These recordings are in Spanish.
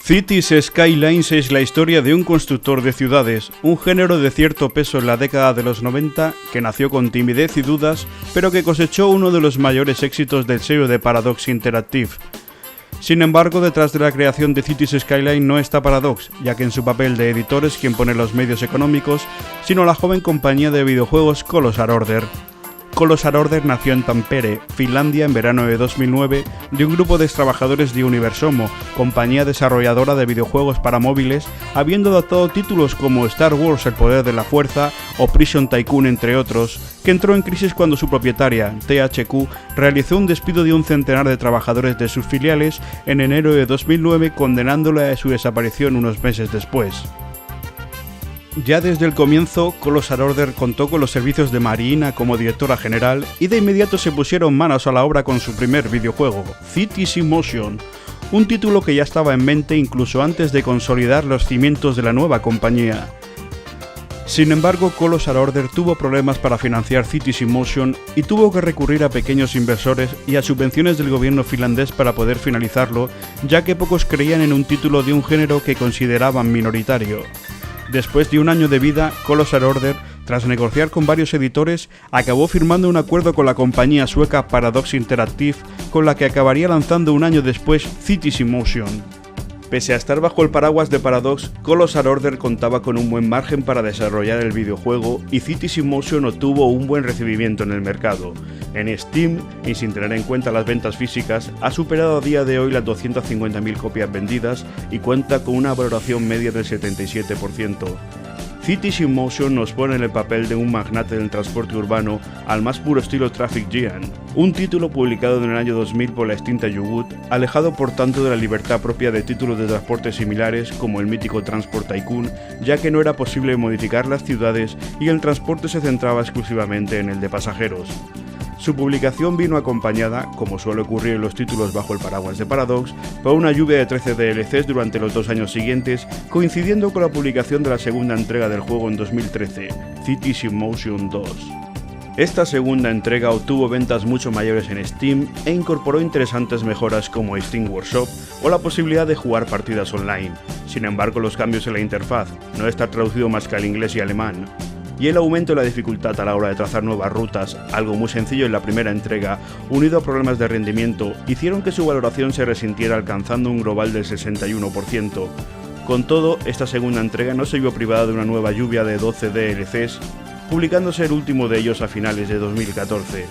Cities Skylines es la historia de un constructor de ciudades, un género de cierto peso en la década de los 90 que nació con timidez y dudas, pero que cosechó uno de los mayores éxitos del sello de Paradox Interactive. Sin embargo, detrás de la creación de Cities Skylines no está Paradox, ya que en su papel de editor es quien pone los medios económicos, sino la joven compañía de videojuegos Colossal Order. Colossal Order nació en Tampere, Finlandia, en verano de 2009, de un grupo de trabajadores de Universomo, compañía desarrolladora de videojuegos para móviles, habiendo adaptado títulos como Star Wars: El Poder de la Fuerza o Prison Tycoon, entre otros, que entró en crisis cuando su propietaria, THQ, realizó un despido de un centenar de trabajadores de sus filiales en enero de 2009, condenándole a su desaparición unos meses después. Ya desde el comienzo, Colossal Order contó con los servicios de Marina como directora general y de inmediato se pusieron manos a la obra con su primer videojuego, Cities in Motion, un título que ya estaba en mente incluso antes de consolidar los cimientos de la nueva compañía. Sin embargo, Colossal Order tuvo problemas para financiar Cities in Motion y tuvo que recurrir a pequeños inversores y a subvenciones del gobierno finlandés para poder finalizarlo, ya que pocos creían en un título de un género que consideraban minoritario. Después de un año de vida, Colossal Order, tras negociar con varios editores, acabó firmando un acuerdo con la compañía sueca Paradox Interactive, con la que acabaría lanzando un año después Cities in Motion. Pese a estar bajo el paraguas de Paradox, Colossal Order contaba con un buen margen para desarrollar el videojuego y Cities in Motion obtuvo un buen recibimiento en el mercado. En Steam, y sin tener en cuenta las ventas físicas, ha superado a día de hoy las 250.000 copias vendidas y cuenta con una valoración media del 77%. Cities in Motion nos pone en el papel de un magnate del transporte urbano al más puro estilo Traffic Giant, un título publicado en el año 2000 por la extinta YouGood, alejado por tanto de la libertad propia de títulos de transporte similares como el mítico Transport Tycoon, ya que no era posible modificar las ciudades y el transporte se centraba exclusivamente en el de pasajeros. Su publicación vino acompañada, como suele ocurrir en los títulos bajo el paraguas de Paradox, por una lluvia de 13 DLCs durante los 2 años siguientes, coincidiendo con la publicación de la segunda entrega del juego en 2013, Cities in Motion 2. Esta segunda entrega obtuvo ventas mucho mayores en Steam e incorporó interesantes mejoras como Steam Workshop o la posibilidad de jugar partidas online. Sin embargo, los cambios en la interfaz, no está traducido más que al inglés y alemán, y el aumento de la dificultad a la hora de trazar nuevas rutas, algo muy sencillo en la primera entrega, unido a problemas de rendimiento, hicieron que su valoración se resintiera alcanzando un global del 61%. Con todo, esta segunda entrega no se vio privada de una nueva lluvia de 12 DLCs, publicándose el último de ellos a finales de 2014.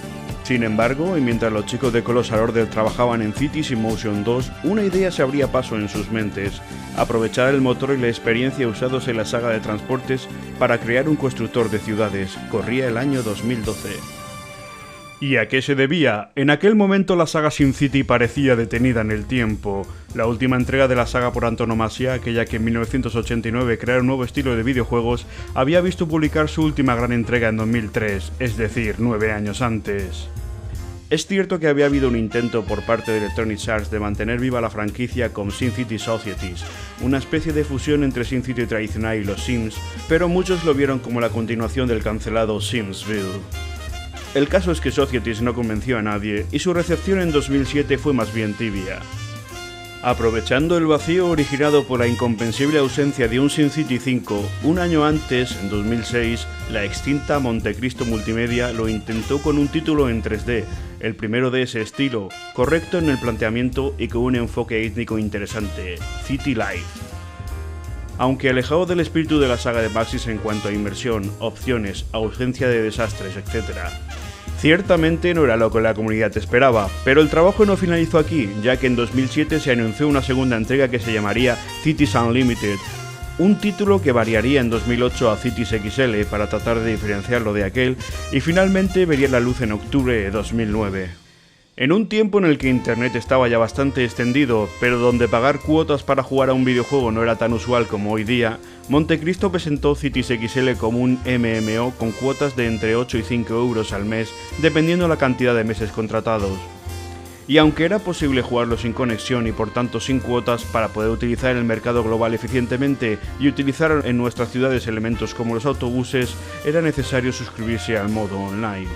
Sin embargo, y mientras los chicos de Colossal Order trabajaban en Cities in Motion 2, una idea se abría paso en sus mentes: aprovechar el motor y la experiencia usados en la saga de transportes para crear un constructor de ciudades. Corría el año 2012. ¿Y a qué se debía? En aquel momento la saga SimCity parecía detenida en el tiempo. La última entrega de la saga por antonomasia, aquella que en 1989 creara un nuevo estilo de videojuegos, había visto publicar su última gran entrega en 2003, es decir, 9 años antes. Es cierto que había habido un intento por parte de Electronic Arts de mantener viva la franquicia con SimCity Societies, una especie de fusión entre SimCity tradicional y los Sims, pero muchos lo vieron como la continuación del cancelado Simsville. El caso es que Societies no convenció a nadie y su recepción en 2007 fue más bien tibia. Aprovechando el vacío originado por la incomprensible ausencia de un SimCity 5, un año antes, en 2006, la extinta Montecristo Multimedia lo intentó con un título en 3D, el primero de ese estilo, correcto en el planteamiento y con un enfoque étnico interesante, City Life. Aunque alejado del espíritu de la saga de Maxis en cuanto a inmersión, opciones, ausencia de desastres, etc., ciertamente no era lo que la comunidad esperaba, pero el trabajo no finalizó aquí, ya que en 2007 se anunció una segunda entrega que se llamaría Cities Unlimited, un título que variaría en 2008 a Cities XL para tratar de diferenciarlo de aquel, y finalmente vería la luz en octubre de 2009. En un tiempo en el que Internet estaba ya bastante extendido, pero donde pagar cuotas para jugar a un videojuego no era tan usual como hoy día, Montecristo presentó Cities XL como un MMO con cuotas de entre 8 y 5 euros al mes, dependiendo la cantidad de meses contratados. Y aunque era posible jugarlo sin conexión y por tanto sin cuotas para poder utilizar el mercado global eficientemente y utilizar en nuestras ciudades elementos como los autobuses, era necesario suscribirse al modo online.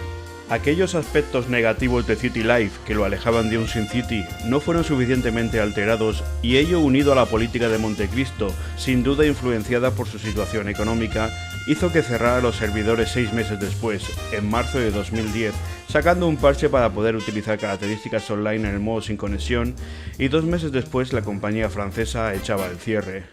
Aquellos aspectos negativos de City Life que lo alejaban de un SimCity no fueron suficientemente alterados y ello unido a la política de Montecristo, sin duda influenciada por su situación económica, hizo que cerrara los servidores 6 meses después, en marzo de 2010, sacando un parche para poder utilizar características online en el modo sin conexión, y 2 meses después la compañía francesa echaba el cierre.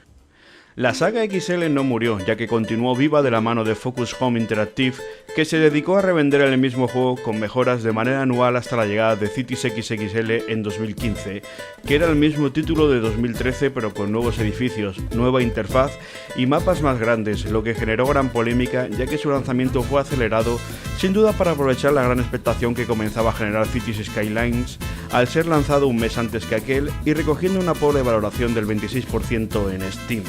La saga XL no murió, ya que continuó viva de la mano de Focus Home Interactive, que se dedicó a revender el mismo juego con mejoras de manera anual hasta la llegada de Cities XXL en 2015, que era el mismo título de 2013 pero con nuevos edificios, nueva interfaz y mapas más grandes, lo que generó gran polémica ya que su lanzamiento fue acelerado, sin duda para aprovechar la gran expectación que comenzaba a generar Cities Skylines al ser lanzado un mes antes que aquel y recogiendo una pobre valoración del 26% en Steam.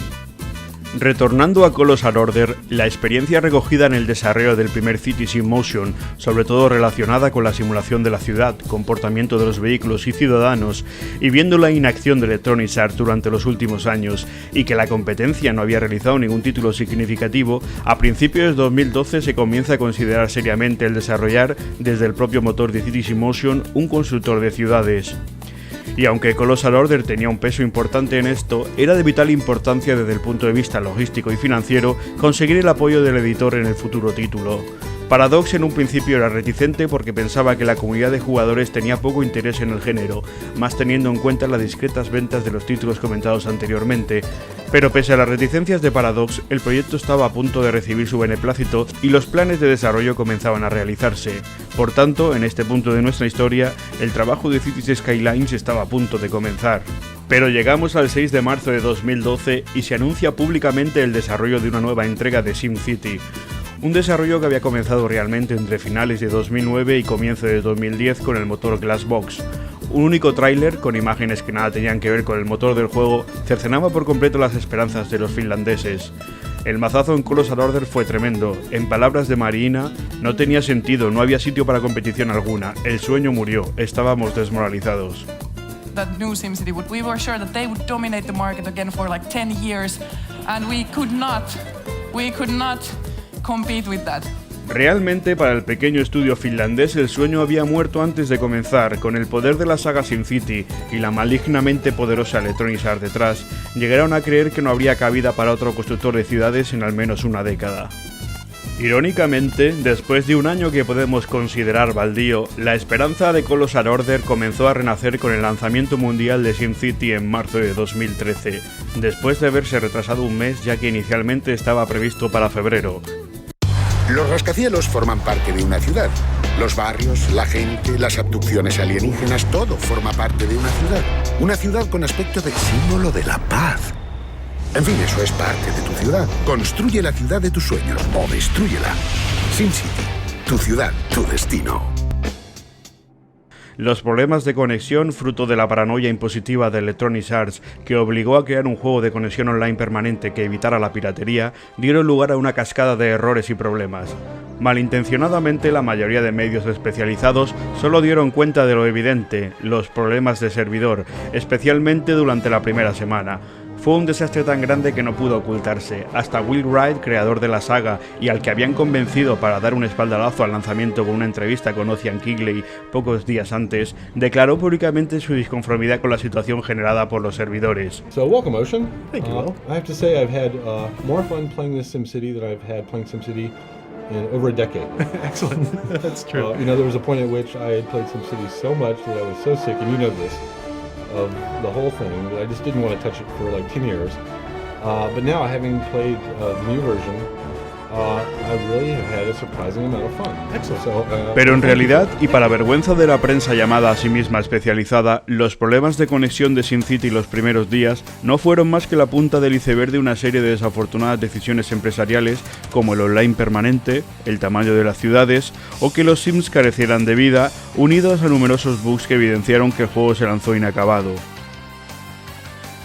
Retornando a Colossal Order, la experiencia recogida en el desarrollo del primer Cities in Motion, sobre todo relacionada con la simulación de la ciudad, comportamiento de los vehículos y ciudadanos, y viendo la inacción de Electronic Arts durante los últimos años, y que la competencia no había realizado ningún título significativo, a principios de 2012 se comienza a considerar seriamente el desarrollar, desde el propio motor de Cities in Motion, un constructor de ciudades. Y aunque Colossal Order tenía un peso importante en esto, era de vital importancia desde el punto de vista logístico y financiero conseguir el apoyo del editor en el futuro título. Paradox en un principio era reticente porque pensaba que la comunidad de jugadores tenía poco interés en el género, más teniendo en cuenta las discretas ventas de los títulos comentados anteriormente, pero pese a las reticencias de Paradox, el proyecto estaba a punto de recibir su beneplácito y los planes de desarrollo comenzaban a realizarse. Por tanto, en este punto de nuestra historia, el trabajo de Cities Skylines estaba a punto de comenzar. Pero llegamos al 6 de marzo de 2012 y se anuncia públicamente el desarrollo de una nueva entrega de SimCity. Un desarrollo que había comenzado realmente entre finales de 2009 y comienzo de 2010 con el motor Glassbox. Un único tráiler, con imágenes que nada tenían que ver con el motor del juego, cercenaba por completo las esperanzas de los finlandeses. El mazazo en Colossal Order fue tremendo. En palabras de Marina, no tenía sentido, no había sitio para competición alguna. El sueño murió, estábamos desmoralizados. That new SimCity we were sure that they would dominate the market again for like 10 years and we could not compete with that. Realmente para el pequeño estudio finlandés el sueño había muerto antes de comenzar. Con el poder de la saga SimCity y la malignamente poderosa Electronic Arts detrás, llegaron a creer que no habría cabida para otro constructor de ciudades en al menos una década. Irónicamente, después de un año que podemos considerar baldío, la esperanza de Colossal Order comenzó a renacer con el lanzamiento mundial de SimCity en marzo de 2013, después de haberse retrasado un mes ya que inicialmente estaba previsto para febrero. Los rascacielos forman parte de una ciudad. Los barrios, la gente, las abducciones alienígenas, todo forma parte de una ciudad. Una ciudad con aspecto de símbolo de la paz. En fin, eso es parte de tu ciudad. Construye la ciudad de tus sueños o destrúyela. SimCity, tu ciudad, tu destino. Los problemas de conexión, fruto de la paranoia impositiva de Electronic Arts, que obligó a crear un juego de conexión online permanente que evitara la piratería, dieron lugar a una cascada de errores y problemas. Malintencionadamente, la mayoría de medios especializados solo dieron cuenta de lo evidente, los problemas de servidor, especialmente durante la primera semana. Fue un desastre tan grande que no pudo ocultarse. Hasta Will Wright, creador de la saga y al que habían convencido para dar un espaldarazo al lanzamiento con una entrevista con Ocean Kigley pocos días antes, declaró públicamente su disconformidad con la situación generada por los servidores. So welcome, Ocean. Thank you. I have to say I've had more fun playing this SimCity than I've had playing SimCity in over a decade. Excellent. That's true. There was a point at which I had played SimCity so much that I was so sick, and you know this, of the whole thing, that I just didn't want to touch it for like 10 years. But now, having played the new version, I really have had a surprising amount of fun. Excellent. Pero en realidad, y para vergüenza de la prensa llamada a sí misma especializada, los problemas de conexión de SimCity los primeros días no fueron más que la punta del iceberg de una serie de desafortunadas decisiones empresariales como el online permanente, el tamaño de las ciudades o que los Sims carecieran de vida, unidos a numerosos bugs que evidenciaron que el juego se lanzó inacabado.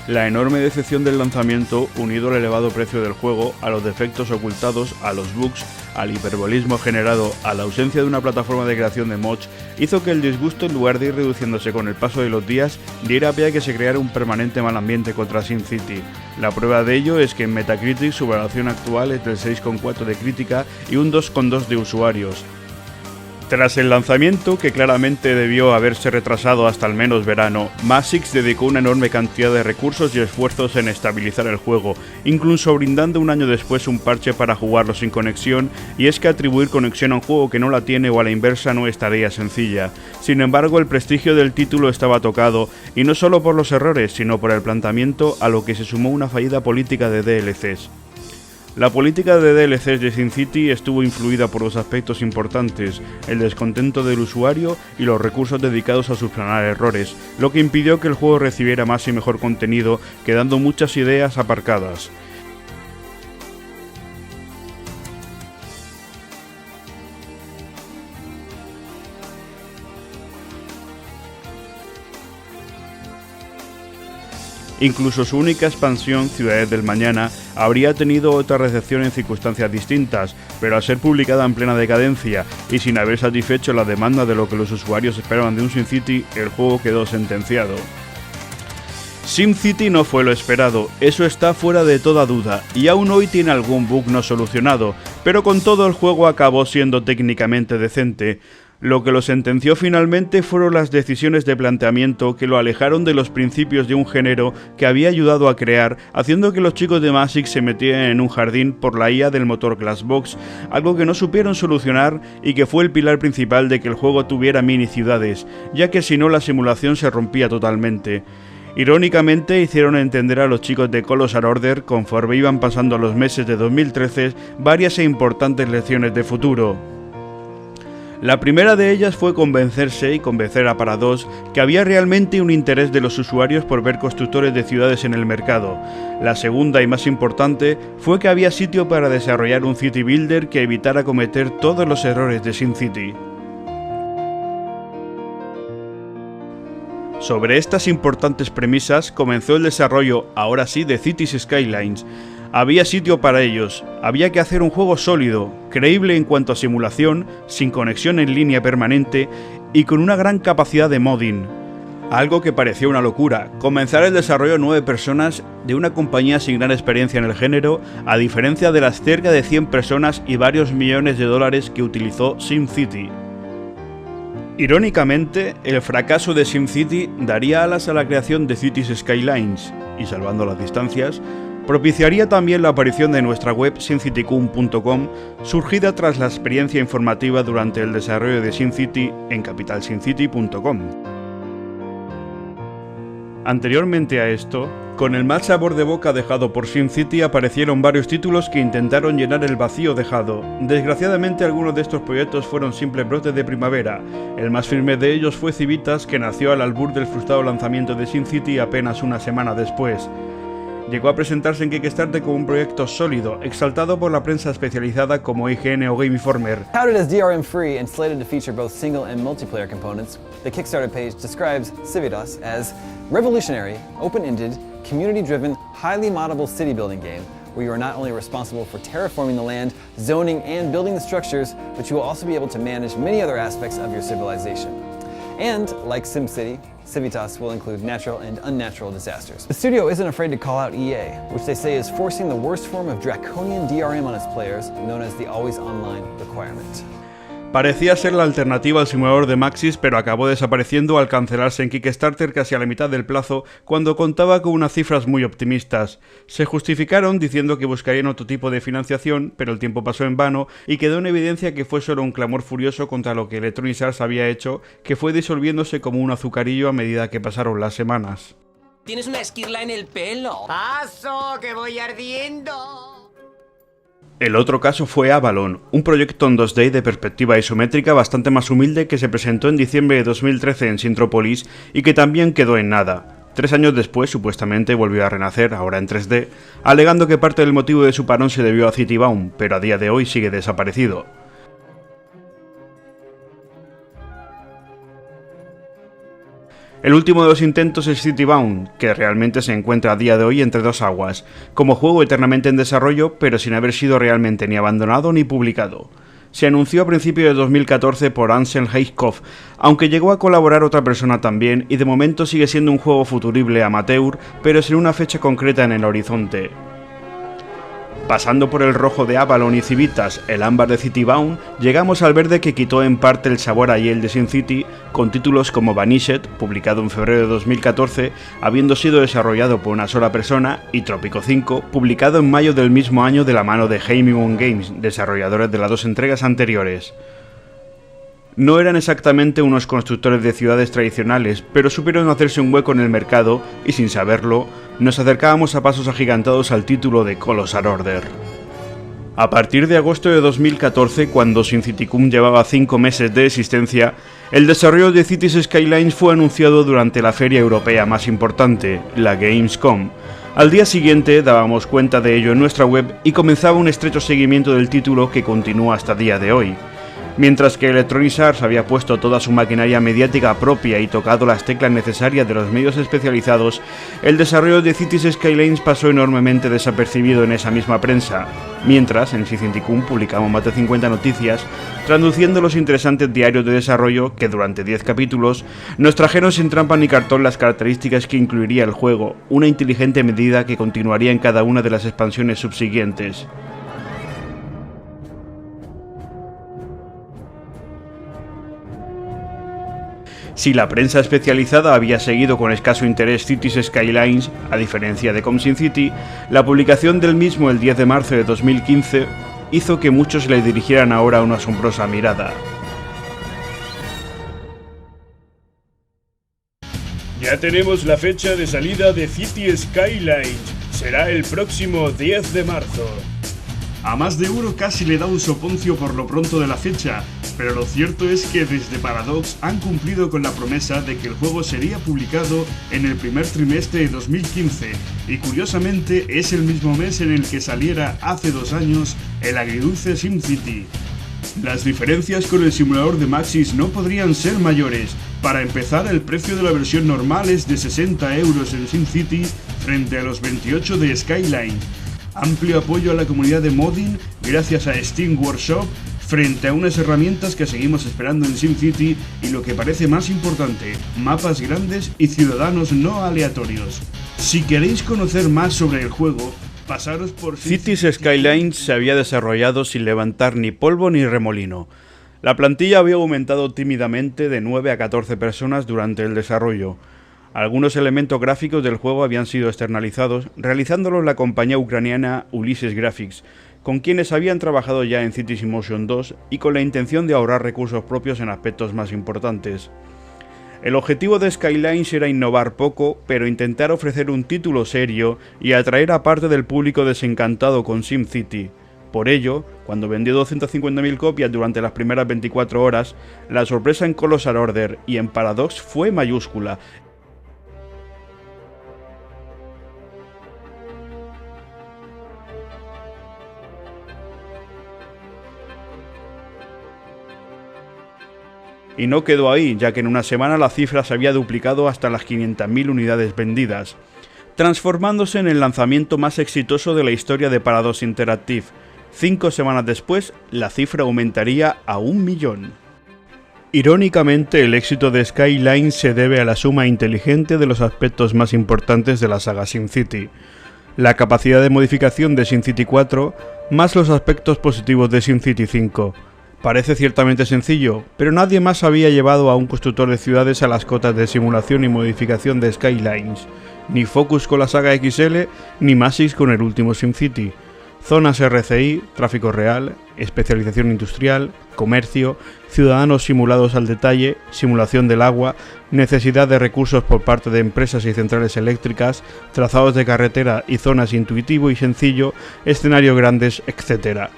La enorme decepción del lanzamiento, unido al elevado precio del juego, a los defectos ocultados, a los bugs, al hiperbolismo generado, a la ausencia de una plataforma de creación de mods, hizo que el disgusto, en lugar de ir reduciéndose con el paso de los días, diera pie a que se creara un permanente mal ambiente contra SimCity. La prueba de ello es que en Metacritic su valoración actual es del 6,4 de crítica y un 2,2 de usuarios. Tras el lanzamiento, que claramente debió haberse retrasado hasta al menos verano, Maxis dedicó una enorme cantidad de recursos y esfuerzos en estabilizar el juego, incluso brindando un año después un parche para jugarlo sin conexión, y es que atribuir conexión a un juego que no la tiene o a la inversa no es tarea sencilla. Sin embargo, el prestigio del título estaba tocado, y no solo por los errores, sino por el planteamiento, a lo que se sumó una fallida política de DLCs. La política de DLCs de SimCity estuvo influida por dos aspectos importantes, el descontento del usuario y los recursos dedicados a subsanar errores, lo que impidió que el juego recibiera más y mejor contenido, quedando muchas ideas aparcadas. Incluso su única expansión, Ciudades del Mañana, habría tenido otra recepción en circunstancias distintas, pero al ser publicada en plena decadencia y sin haber satisfecho la demanda de lo que los usuarios esperaban de un SimCity, el juego quedó sentenciado. SimCity no fue lo esperado, eso está fuera de toda duda, y aún hoy tiene algún bug no solucionado, pero con todo el juego acabó siendo técnicamente decente. Lo que lo sentenció finalmente fueron las decisiones de planteamiento que lo alejaron de los principios de un género que había ayudado a crear, haciendo que los chicos de Maxis se metieran en un jardín por la IA del motor Glassbox, algo que no supieron solucionar y que fue el pilar principal de que el juego tuviera mini ciudades, ya que si no la simulación se rompía totalmente. Irónicamente, hicieron entender a los chicos de Colossal Order, conforme iban pasando los meses de 2013, varias e importantes lecciones de futuro. La primera de ellas fue convencerse y convencer a Paradox que había realmente un interés de los usuarios por ver constructores de ciudades en el mercado. La segunda y más importante fue que había sitio para desarrollar un city builder que evitara cometer todos los errores de SimCity. Sobre estas importantes premisas comenzó el desarrollo, ahora sí, de Cities Skylines. Había sitio para ellos, había que hacer un juego sólido, creíble en cuanto a simulación, sin conexión en línea permanente y con una gran capacidad de modding. Algo que parecía una locura, comenzar el desarrollo de 9 personas de una compañía sin gran experiencia en el género, a diferencia de las cerca de 100 personas y varios millones de dólares que utilizó SimCity. Irónicamente, el fracaso de SimCity daría alas a la creación de Cities Skylines, y salvando las distancias, propiciaría también la aparición de nuestra web simcitycon.com, surgida tras la experiencia informativa durante el desarrollo de SimCity en capitalsimcity.com. Anteriormente a esto, con el mal sabor de boca dejado por SimCity aparecieron varios títulos que intentaron llenar el vacío dejado. Desgraciadamente algunos de estos proyectos fueron simples brotes de primavera. El más firme de ellos fue Civitas, que nació al albur del frustrado lanzamiento de SimCity apenas una semana después. Llegó a presentarse en Kickstarter como un proyecto sólido, exaltado por la prensa especializada como IGN o Game Informer. Touted as DRM-free and slated to feature both single and multiplayer components, the Kickstarter page describes Civitas as revolutionary, open-ended, community-driven, highly moddable city-building game, where you are not only responsible for terraforming the land, zoning, and building the structures, but you will also be able to manage many other aspects of your civilization. And, like SimCity, Civitas will include natural and unnatural disasters. The studio isn't afraid to call out EA, which they say is forcing the worst form of draconian DRM on its players, known as the Always Online requirement. Parecía ser la alternativa al simulador de Maxis, pero acabó desapareciendo al cancelarse en Kickstarter casi a la mitad del plazo, cuando contaba con unas cifras muy optimistas. Se justificaron diciendo que buscarían otro tipo de financiación, pero el tiempo pasó en vano y quedó en evidencia que fue solo un clamor furioso contra lo que Electronic Arts había hecho, que fue disolviéndose como un azucarillo a medida que pasaron las semanas. Tienes una esquirla en el pelo. ¡Paso, que voy ardiendo! El otro caso fue Avalon, un proyecto en 2D de perspectiva isométrica bastante más humilde que se presentó en diciembre de 2013 en Sintropolis y que también quedó en nada. 3 años después, supuestamente volvió a renacer, ahora en 3D, alegando que parte del motivo de su parón se debió a Citybound, pero a día de hoy sigue desaparecido. El último de los intentos es Citybound, que realmente se encuentra a día de hoy entre dos aguas, como juego eternamente en desarrollo, pero sin haber sido realmente ni abandonado ni publicado. Se anunció a principios de 2014 por Ansel Heiskopf, aunque llegó a colaborar otra persona también, y de momento sigue siendo un juego futurible amateur, pero sin una fecha concreta en el horizonte. Pasando por el rojo de Avalon y Civitas, el ámbar de Citybound, llegamos al verde que quitó en parte el sabor a hiel de SimCity, con títulos como Vanished, publicado en febrero de 2014, habiendo sido desarrollado por una sola persona, y Trópico 5, publicado en mayo del mismo año de la mano de Hamilton Games, desarrolladores de las dos entregas anteriores. No eran exactamente unos constructores de ciudades tradicionales, pero supieron hacerse un hueco en el mercado y, sin saberlo, nos acercábamos a pasos agigantados al título de Colossal Order. A partir de agosto de 2014, cuando SimCityCon llevaba 5 meses de existencia, el desarrollo de Cities Skylines fue anunciado durante la feria europea más importante, la Gamescom. Al día siguiente dábamos cuenta de ello en nuestra web y comenzaba un estrecho seguimiento del título que continúa hasta día de hoy. Mientras que Electronic Arts había puesto toda su maquinaria mediática propia y tocado las teclas necesarias de los medios especializados, el desarrollo de Cities Skylines pasó enormemente desapercibido en esa misma prensa. Mientras, en SimCityCon publicamos más de 50 noticias, traduciendo los interesantes diarios de desarrollo que durante 10 capítulos nos trajeron sin trampa ni cartón las características que incluiría el juego, una inteligente medida que continuaría en cada una de las expansiones subsiguientes. Si la prensa especializada había seguido con escaso interés Cities Skylines, a diferencia de SimCity, la publicación del mismo el 10 de marzo de 2015 hizo que muchos le dirigieran ahora una asombrosa mirada. Ya tenemos la fecha de salida de Cities Skylines. Será el próximo 10 de marzo. A más de uno casi le da un soponcio por lo pronto de la fecha, pero lo cierto es que desde Paradox han cumplido con la promesa de que el juego sería publicado en el primer trimestre de 2015, y curiosamente es el mismo mes en el que saliera hace 2 años el agridulce SimCity. Las diferencias con el simulador de Maxis no podrían ser mayores. Para empezar, el precio de la versión normal es de 60 € en SimCity frente a los 28 de Skyline. Amplio apoyo a la comunidad de modding gracias a Steam Workshop frente a unas herramientas que seguimos esperando en SimCity y lo que parece más importante, mapas grandes y ciudadanos no aleatorios. Si queréis conocer más sobre el juego, pasaros por Cities Skylines se había desarrollado sin levantar ni polvo ni remolino. La plantilla había aumentado tímidamente de 9 a 14 personas durante el desarrollo. Algunos elementos gráficos del juego habían sido externalizados, realizándolos la compañía ucraniana Ulysses Graphics, con quienes habían trabajado ya en Cities in Motion 2 y con la intención de ahorrar recursos propios en aspectos más importantes. El objetivo de Skylines era innovar poco, pero intentar ofrecer un título serio y atraer a parte del público desencantado con SimCity. Por ello, cuando vendió 250.000 copias durante las primeras 24 horas, la sorpresa en Colossal Order y en Paradox fue mayúscula. Y no quedó ahí, ya que en una semana la cifra se había duplicado hasta las 500.000 unidades vendidas, transformándose en el lanzamiento más exitoso de la historia de Paradox Interactive. 5 semanas después, la cifra aumentaría a 1 millón. Irónicamente, el éxito de Skyline se debe a la suma inteligente de los aspectos más importantes de la saga SimCity: la capacidad de modificación de SimCity 4, más los aspectos positivos de SimCity 5. Parece ciertamente sencillo, pero nadie más había llevado a un constructor de ciudades a las cotas de simulación y modificación de Skylines, ni Focus con la saga XL, ni Maxis con el último SimCity. Zonas RCI, tráfico real, especialización industrial, comercio, ciudadanos simulados al detalle, simulación del agua, necesidad de recursos por parte de empresas y centrales eléctricas, trazados de carretera y zonas intuitivo y sencillo, escenarios grandes, etc.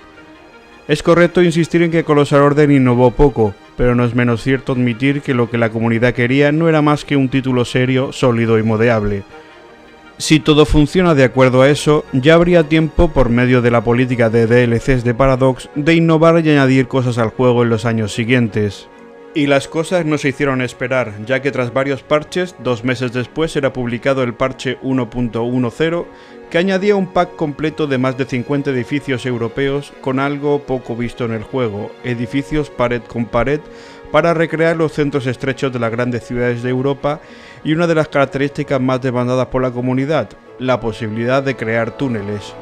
Es correcto insistir en que Colossal Order innovó poco, pero no es menos cierto admitir que lo que la comunidad quería no era más que un título serio, sólido y modeable. Si todo funciona de acuerdo a eso, ya habría tiempo, por medio de la política de DLCs de Paradox, de innovar y añadir cosas al juego en los años siguientes. Y las cosas no se hicieron esperar, ya que tras varios parches, 2 meses después era publicado el parche 1.10, que añadía un pack completo de más de 50 edificios europeos con algo poco visto en el juego, edificios pared con pared, para recrear los centros estrechos de las grandes ciudades de Europa, y una de las características más demandadas por la comunidad, la posibilidad de crear túneles.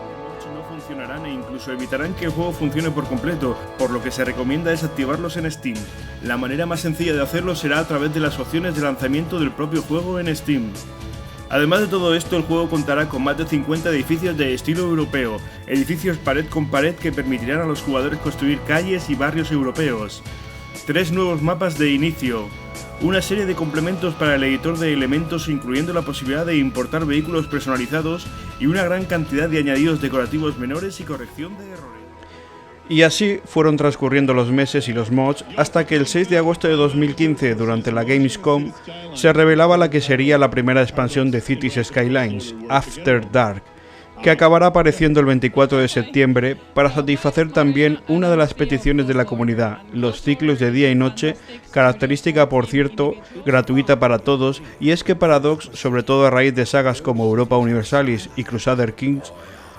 No funcionarán incluso evitarán que el juego funcione por completo, por lo que se recomienda desactivarlos en Steam. La manera más sencilla de hacerlo será a través de las opciones de lanzamiento del propio juego en Steam. Además de todo esto, el juego contará con más de 50 edificios de estilo europeo, edificios pared con pared que permitirán a los jugadores construir calles y barrios europeos, 3 nuevos mapas de inicio, una serie de complementos para el editor de elementos incluyendo la posibilidad de importar vehículos personalizados y una gran cantidad de añadidos decorativos menores y corrección de errores. Y así fueron transcurriendo los meses y los mods hasta que el 6 de agosto de 2015, durante la Gamescom, se revelaba la que sería la primera expansión de Cities Skylines, After Dark, que acabará apareciendo el 24 de septiembre para satisfacer también una de las peticiones de la comunidad, los ciclos de día y noche, característica por cierto gratuita para todos, y es que Paradox, sobre todo a raíz de sagas como Europa Universalis y Crusader Kings,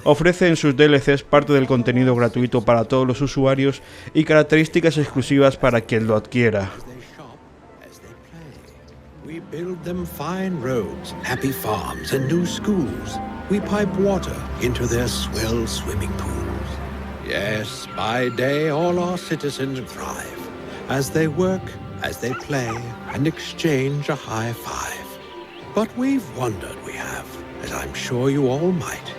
ofrece en sus DLCs parte del contenido gratuito para todos los usuarios y características exclusivas para quien lo adquiera. We build them fine roads, happy farms and new schools. We pipe water into their swell swimming pools. Yes, by day all our citizens thrive as they work, as they play and exchange a high five. But we've wondered, we have, as I'm sure you all might,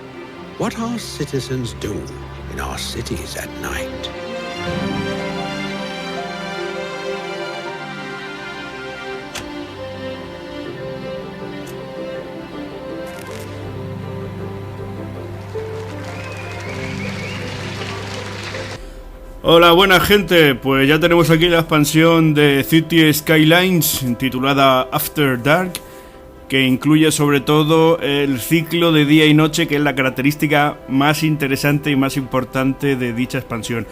what our citizens do in our cities at night. Hola, buena gente, pues ya tenemos aquí la expansión de Cities Skylines titulada After Dark, que incluye sobre todo el ciclo de día y noche, que es la característica más interesante y más importante de dicha expansión.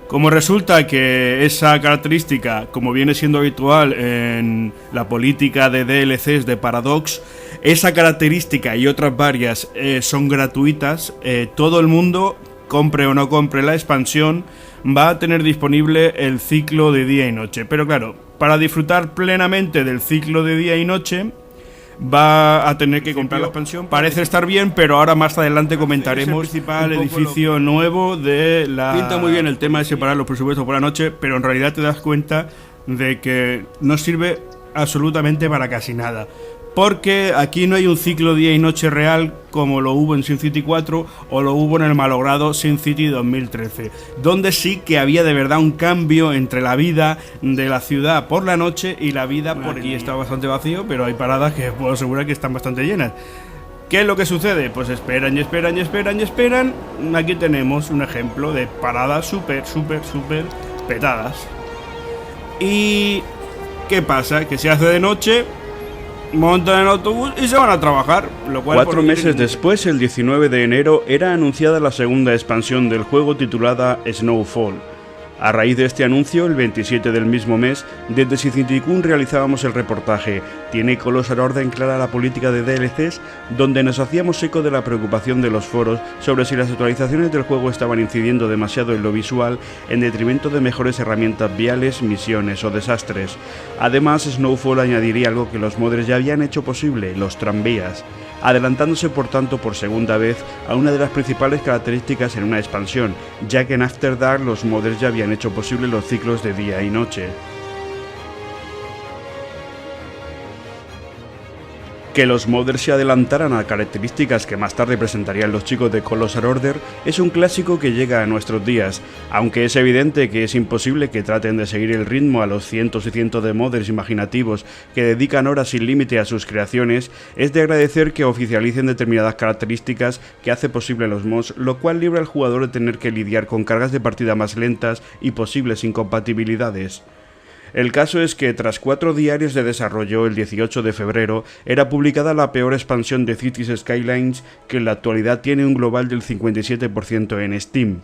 Como resulta que esa característica, como viene siendo habitual en la política de DLCs de Paradox, esa característica y otras varias son gratuitas, todo el mundo, compre o no compre la expansión, va a tener disponible el ciclo de día y noche. Pero claro, para disfrutar plenamente del ciclo de día y noche, va a tener que comprar la expansión. Parece estar bien, pero ahora más adelante comentaremos el principal edificio nuevo de la... Pinta muy bien el tema de separar los presupuestos por la noche, pero en realidad te das cuenta de que no sirve absolutamente para casi nada. Porque aquí no hay un ciclo día y noche real como lo hubo en SimCity 4 o lo hubo en el malogrado SimCity 2013, donde sí que había de verdad un cambio entre la vida de la ciudad por la noche y la vida por aquí. Está bastante vacío, pero hay paradas que puedo asegurar que están bastante llenas. ¿Qué es lo que sucede? Pues esperan y esperan y esperan y esperan. Aquí tenemos un ejemplo de paradas súper petadas. ¿Y qué pasa? Que se hace de noche, montan el autobús y se van a trabajar, lo cual 4 meses después, el 19 de enero, era anunciada la segunda expansión del juego titulada Snowfall. A raíz de este anuncio, el 27 del mismo mes, desde Sicilicún realizábamos el reportaje ¿Tiene Colossal Order clara la política de DLCs?, donde nos hacíamos eco de la preocupación de los foros sobre si las actualizaciones del juego estaban incidiendo demasiado en lo visual en detrimento de mejores herramientas viales, misiones o desastres. Además, Snowfall añadiría algo que los modders ya habían hecho posible, los tranvías, adelantándose por tanto por segunda vez a una de las principales características en una expansión, ya que en After Dark los modders ya habían hecho posible los ciclos de día y noche. Que los modders se adelantaran a características que más tarde presentarían los chicos de Colossal Order es un clásico que llega a nuestros días, aunque es evidente que es imposible que traten de seguir el ritmo a los cientos y cientos de modders imaginativos que dedican horas sin límite a sus creaciones. Es de agradecer que oficialicen determinadas características que hace posible los mods, lo cual libra al jugador de tener que lidiar con cargas de partida más lentas y posibles incompatibilidades. El caso es que tras 4 diarios de desarrollo, el 18 de febrero, era publicada la peor expansión de Cities Skylines, que en la actualidad tiene un global del 57% en Steam.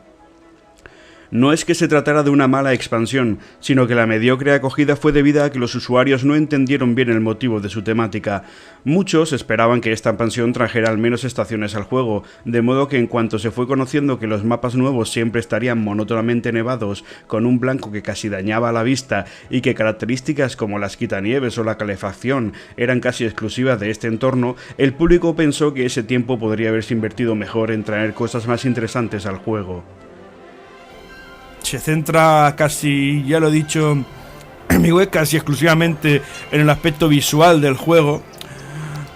No es que se tratara de una mala expansión, sino que la mediocre acogida fue debida a que los usuarios no entendieron bien el motivo de su temática. Muchos esperaban que esta expansión trajera al menos estaciones al juego, de modo que en cuanto se fue conociendo que los mapas nuevos siempre estarían monótonamente nevados, con un blanco que casi dañaba la vista, y que características como las quitanieves o la calefacción eran casi exclusivas de este entorno, el público pensó que ese tiempo podría haberse invertido mejor en traer cosas más interesantes al juego. se centra casi, ya lo he dicho en mi web, casi exclusivamente en el aspecto visual del juego,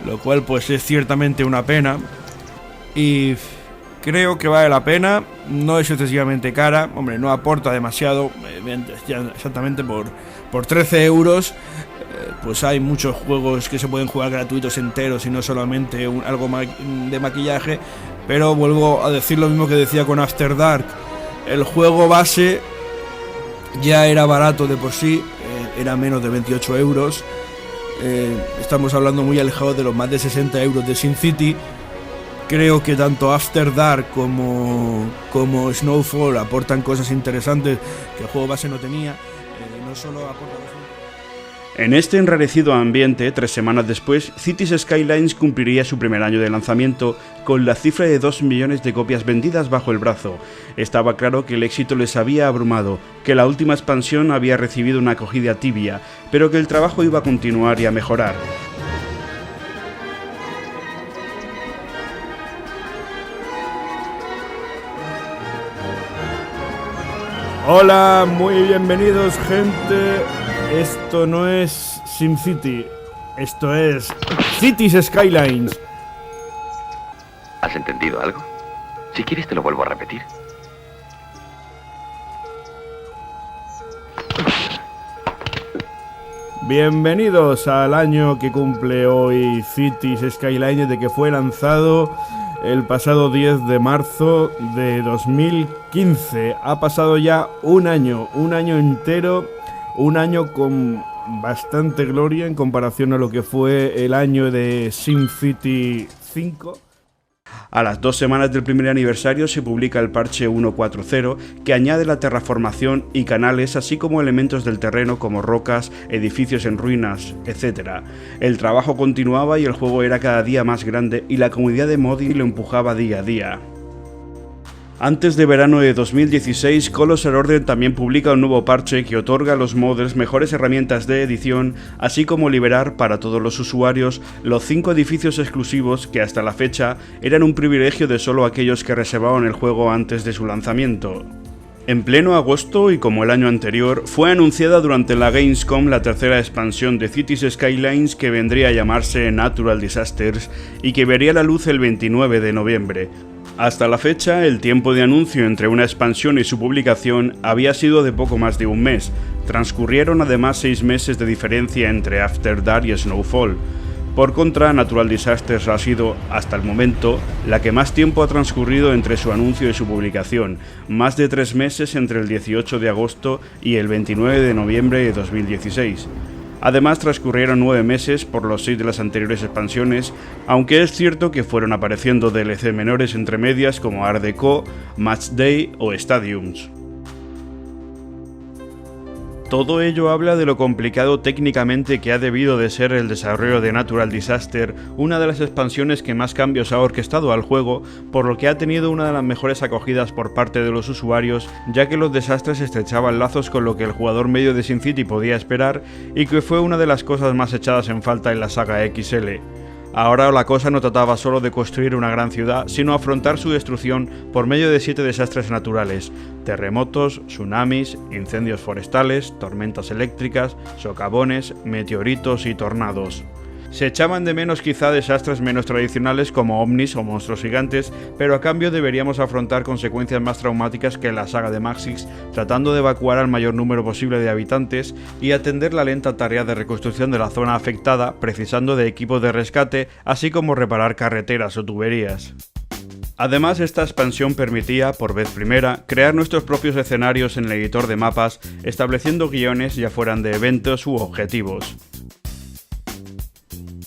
lo cual pues es ciertamente una pena, y creo que vale la pena. No es excesivamente cara, hombre, no aporta demasiado, exactamente por 13 euros. Pues hay muchos juegos que se pueden jugar gratuitos enteros y no solamente algo de maquillaje, pero vuelvo a decir lo mismo que decía con After Dark. El juego base ya era barato de por sí, era menos de 28 euros. Estamos hablando muy alejados de los más de 60 euros de SimCity. Creo que tanto After Dark como Snowfall aportan cosas interesantes que el juego base no tenía. No solo aporta... En este enrarecido ambiente, 3 semanas después, Cities Skylines cumpliría su primer año de lanzamiento con la cifra de 2 millones de copias vendidas bajo el brazo. Estaba claro que el éxito les había abrumado, que la última expansión había recibido una acogida tibia, pero que el trabajo iba a continuar y a mejorar. Hola, muy bienvenidos, gente. Esto no es SimCity, esto es Cities Skylines. ¿Has entendido algo? Si quieres te lo vuelvo a repetir. Bienvenidos al año que cumple hoy Cities Skylines, desde que fue lanzado el pasado 10 de marzo de 2015. Ha pasado ya un año entero. Un año con bastante gloria en comparación a lo que fue el año de SimCity 5. A las 2 semanas del primer aniversario se publica el parche 1.4.0 que añade la terraformación y canales, así como elementos del terreno como rocas, edificios en ruinas, etc. El trabajo continuaba y el juego era cada día más grande y la comunidad de modding lo empujaba día a día. Antes de verano de 2016, Colossal Order también publica un nuevo parche que otorga a los modders mejores herramientas de edición, así como liberar para todos los usuarios los 5 edificios exclusivos que hasta la fecha eran un privilegio de solo aquellos que reservaban el juego antes de su lanzamiento. En pleno agosto, y como el año anterior, fue anunciada durante la Gamescom la tercera expansión de Cities Skylines, que vendría a llamarse Natural Disasters y que vería la luz el 29 de noviembre. Hasta la fecha, el tiempo de anuncio entre una expansión y su publicación había sido de poco más de un mes. Transcurrieron además 6 meses de diferencia entre After Dark y Snowfall. Por contra, Natural Disasters ha sido, hasta el momento, la que más tiempo ha transcurrido entre su anuncio y su publicación, más de 3 meses entre el 18 de agosto y el 29 de noviembre de 2016. Además, transcurrieron 9 meses por los 6 de las anteriores expansiones, aunque es cierto que fueron apareciendo DLC menores entre medias como Art Deco, Match Day o Stadiums. Todo ello habla de lo complicado técnicamente que ha debido de ser el desarrollo de Natural Disaster, una de las expansiones que más cambios ha orquestado al juego, por lo que ha tenido una de las mejores acogidas por parte de los usuarios, ya que los desastres estrechaban lazos con lo que el jugador medio de SimCity podía esperar y que fue una de las cosas más echadas en falta en la saga XL. Ahora la cosa no trataba solo de construir una gran ciudad, sino afrontar su destrucción por medio de 7 desastres naturales: terremotos, tsunamis, incendios forestales, tormentas eléctricas, socavones, meteoritos y tornados. Se echaban de menos quizá desastres menos tradicionales como ovnis o monstruos gigantes, pero a cambio deberíamos afrontar consecuencias más traumáticas que la saga de Maxis, tratando de evacuar al mayor número posible de habitantes y atender la lenta tarea de reconstrucción de la zona afectada, precisando de equipos de rescate, así como reparar carreteras o tuberías. Además, esta expansión permitía, por vez primera, crear nuestros propios escenarios en el editor de mapas, estableciendo guiones ya fueran de eventos u objetivos.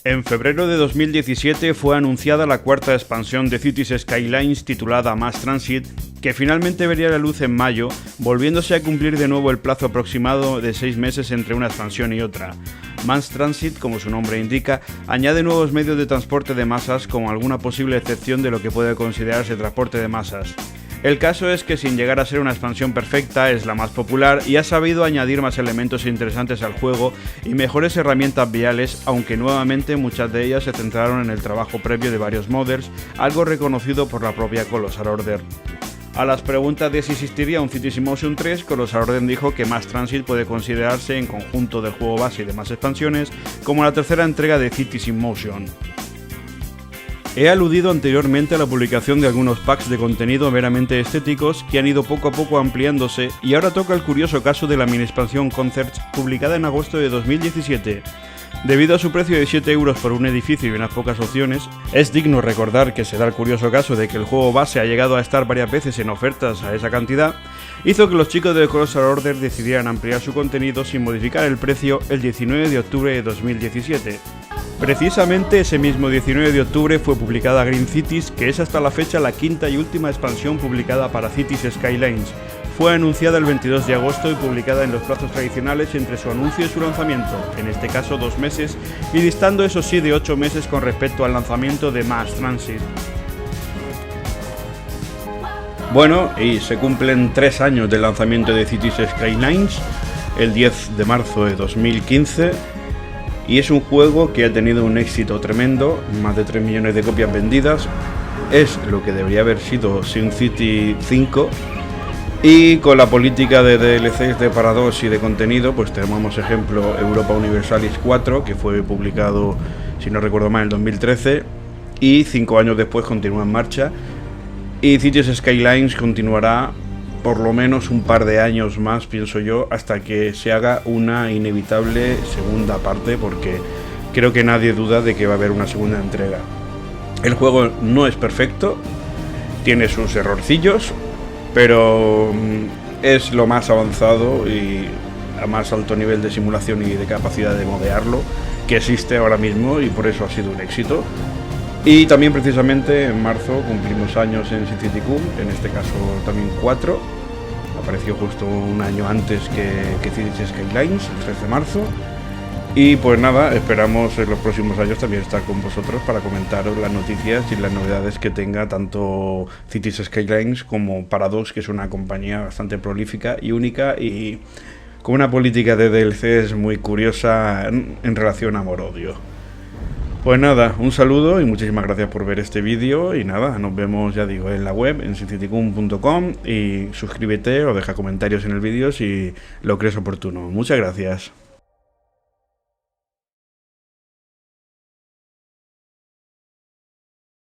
En febrero de 2017 fue anunciada la cuarta expansión de Cities Skylines titulada Mass Transit, que finalmente vería la luz en mayo, volviéndose a cumplir de nuevo el plazo aproximado de 6 meses entre una expansión y otra. Mass Transit, como su nombre indica, añade nuevos medios de transporte de masas, con alguna posible excepción de lo que puede considerarse transporte de masas. El caso es que, sin llegar a ser una expansión perfecta, es la más popular y ha sabido añadir más elementos interesantes al juego y mejores herramientas viales, aunque nuevamente muchas de ellas se centraron en el trabajo previo de varios modders, algo reconocido por la propia Colossal Order. A las preguntas de si existiría un Cities in Motion 3, Colossal Order dijo que Mass Transit puede considerarse en conjunto del juego base y demás expansiones como la tercera entrega de Cities in Motion. He aludido anteriormente a la publicación de algunos packs de contenido meramente estéticos que han ido poco a poco ampliándose, y ahora toca el curioso caso de la mini expansión Concerts publicada en agosto de 2017. Debido a su precio de 7 euros por un edificio y unas pocas opciones, es digno recordar que se da el curioso caso de que el juego base ha llegado a estar varias veces en ofertas a esa cantidad, hizo que los chicos de Colossal Order decidieran ampliar su contenido sin modificar el precio el 19 de octubre de 2017. Precisamente ese mismo 19 de octubre fue publicada Green Cities, que es hasta la fecha la quinta y última expansión publicada para Cities Skylines. Fue anunciada el 22 de agosto y publicada en los plazos tradicionales entre su anuncio y su lanzamiento, en este caso 2 meses, y distando eso sí de 8 meses con respecto al lanzamiento de Mass Transit. Bueno, y se cumplen 3 años del lanzamiento de Cities Skylines, el 10 de marzo de 2015, y es un juego que ha tenido un éxito tremendo, más de 3 millones de copias vendidas, es lo que debería haber sido SimCity 5, y con la política de DLCs de Paradox y de contenido, pues tenemos ejemplo Europa Universalis 4, que fue publicado, si no recuerdo mal, en 2013, y 5 años después continúa en marcha, y Cities Skylines continuará por lo menos un par de años más, pienso yo, hasta que se haga una inevitable segunda parte, porque creo que nadie duda de que va a haber una segunda entrega. El juego no es perfecto, tiene sus errorcillos, pero es lo más avanzado y a más alto nivel de simulación y de capacidad de modearlo que existe ahora mismo, y por eso ha sido un éxito. Y también precisamente en marzo cumplimos años en SimCity Cube, en este caso también 4, apareció justo un año antes que Cities Skylines, el 13 de marzo, y pues nada, esperamos en los próximos años también estar con vosotros para comentaros las noticias y las novedades que tenga tanto Cities Skylines como Paradox, que es una compañía bastante prolífica y única y con una política de DLCs muy curiosa en relación a amor-odio. Pues nada, un saludo y muchísimas gracias por ver este vídeo, y nada, nos vemos, ya digo, en la web, en simcitycube.com, y suscríbete o deja comentarios en el vídeo si lo crees oportuno. Muchas gracias.